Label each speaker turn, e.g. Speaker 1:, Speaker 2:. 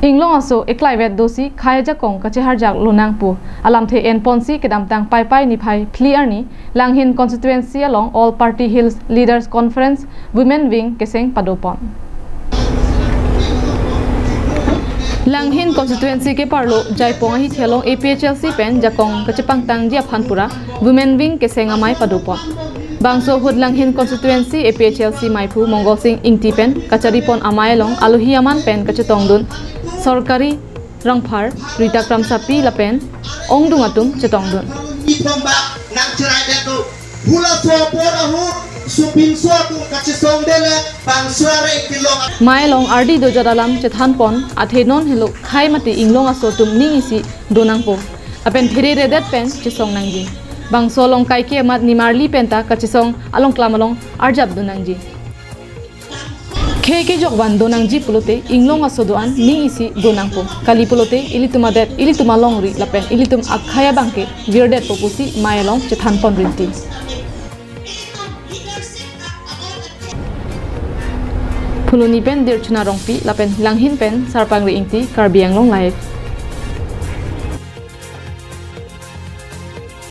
Speaker 1: Inglong aso eklaivet dosi khaya jakong kachehar jak lunang pu alam the en ponsi kedam tang pai pai ni phai clear ni langhin constituency along all party hills leaders conference women wing keseng padopon langhin constituency ke parlo jaipong hi thelong APHLC pen jakong kachepang tang dia phanpura women wing keseng amai padopon bangso hud langhin constituency APHLC maipu mongol sing ingti pen kachari pon amai long aluhi aman pen kachetong dun Sorkari Rangphar Rita Kramsapi Lapen Ongdungatum Chetongdun Mailong Ardi Dojadalam Chethanpon Athenon Hilo Khai Mati Inglong Asotum Ningisi Donangpo Apen Phere Redet Pen Chisong Nangji Bangsolong Kaike Mat Nimarli Penta Kachisong Along Klamalong Arjab Dunangji Keke jokban donangji pulote inglong asodoan ning isi donangpo kali pulote ilitumadet ilitumalongri lapen ilitum akhaya bangke virdet popusi mayalong chethanpon rinti Puluni pen dirchuna rongpi lapen langhin pen sarpangri ingti karbianglong live